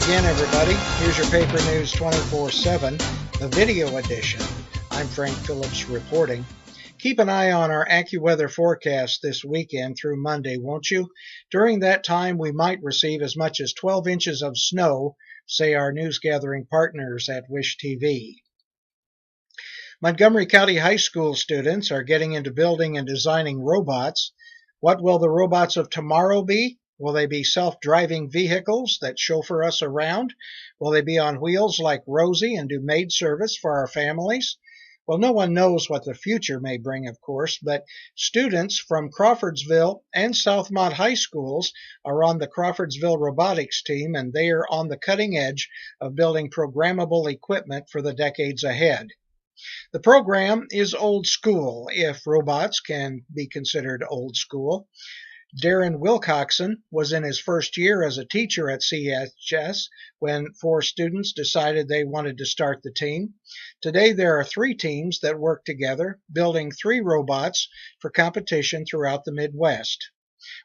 again, everybody. Here's your Paper News 24/7, the video edition. I'm Frank Phillips reporting. Keep an eye on our AccuWeather forecast this weekend through Monday, won't you? During that time, we might receive as much as 12 inches of snow, say our news gathering partners at Wish TV. Montgomery County high school students are getting into building and designing robots. What will the robots of tomorrow be? Will they be self-driving vehicles that chauffeur us around? Will they be on wheels like Rosie and do maid service for our families? Well, no one knows what the future may bring, of course, but students from Crawfordsville and Southmont high schools are on the Crawfordsville robotics team, and they are on the cutting edge of building programmable equipment for the decades ahead. The program is old school, if robots can be considered old school. Darren Wilcoxon was in his first year as a teacher at CHS when 4 students decided they wanted to start the team. Today there are 3 teams that work together, building 3 robots for competition throughout the Midwest.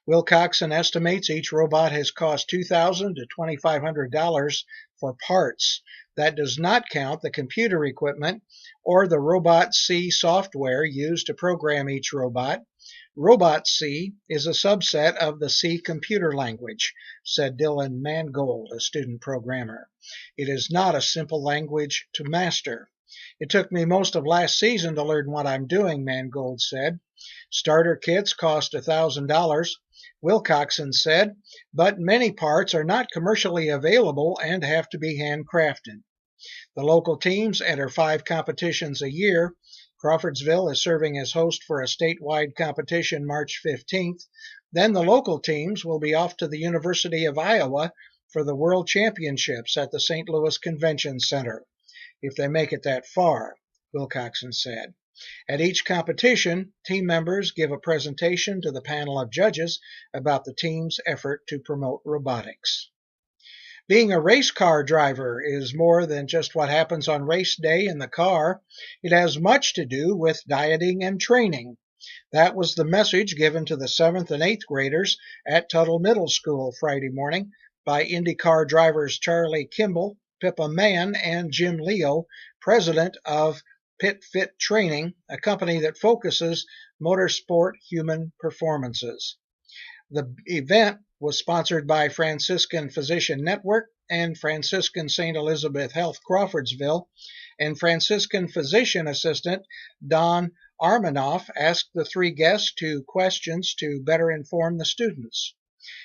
Wilcoxon estimates each robot has cost $2,000 to $2,500 for parts. That does not count the computer equipment or the Robot C software used to program each robot. Robot C is a subset of the C computer language, said Dylan Mangold, a student programmer. It is not a simple language to master. It took me most of last season to learn what I'm doing, Mangold said. Starter kits cost $1,000, Wilcoxon said, but many parts are not commercially available and have to be handcrafted. The local teams enter 5 competitions a year. Crawfordsville is serving as host for a statewide competition March 15th. Then the local teams will be off to the University of Iowa for the World Championships at the St. Louis Convention Center, if they make it that far, Wilcoxon said. At each competition, team members give a presentation to the panel of judges about the team's effort to promote robotics. Being a race car driver is more than just what happens on race day in the car. It has much to do with dieting and training. That was the message given to the 7th and 8th graders at Tuttle Middle School Friday morning by IndyCar drivers Charlie Kimball, Pippa Mann, and Jim Leo, president of Pit Fit Training, a company that focuses motorsport human performances. The event was sponsored by Franciscan Physician Network and Franciscan St. Elizabeth Health Crawfordsville, and Franciscan physician assistant Don Armanoff asked the 3 guests 2 questions to better inform the students.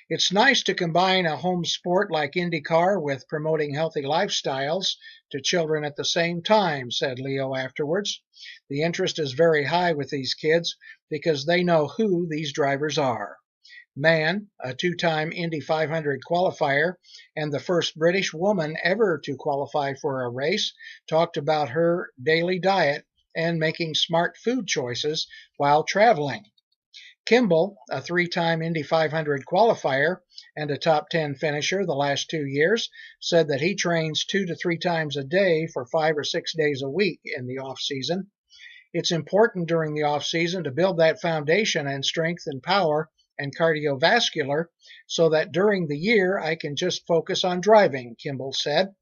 It's nice to combine a home sport like IndyCar with promoting healthy lifestyles to children at the same time, said Leo afterwards. The interest is very high with these kids because they know who these drivers are. Mann, a 2-time Indy 500 qualifier and the first British woman ever to qualify for a race, talked about her daily diet and making smart food choices while traveling. Kimball, a 3-time Indy 500 qualifier and a top 10 finisher the last 2 years, said that he trains 2 to 3 times a day for 5 or 6 days a week in the off-season. It's important during the off-season to build that foundation and strength and power and cardiovascular so that during the year I can just focus on driving, Kimball said.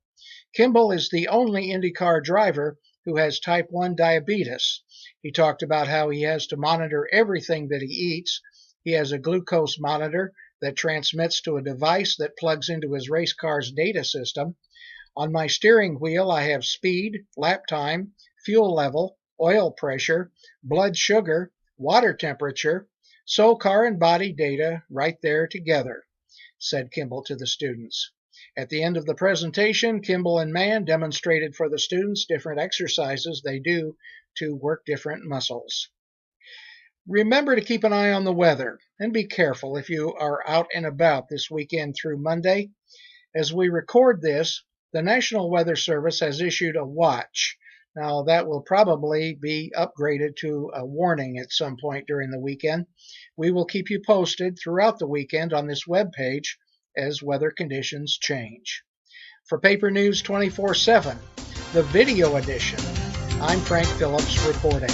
Kimball is the only IndyCar driver who has type 1 diabetes. He talked about how he has to monitor everything that he eats. He has a glucose monitor that transmits to a device that plugs into his race car's data system. On my steering wheel, I have speed, lap time, fuel level, oil pressure, blood sugar, water temperature, so car and body data right there together, said Kimball to the students. At the end of the presentation, Kimball and Mann demonstrated for the students different exercises they do to work different muscles. Remember to keep an eye on the weather and be careful if you are out and about this weekend through Monday. As we record this, the National Weather Service has issued a watch. Now, that will probably be upgraded to a warning at some point during the weekend. We will keep you posted throughout the weekend on this webpage as weather conditions change. For Paper News 24/7, the video edition, I'm Frank Phillips reporting.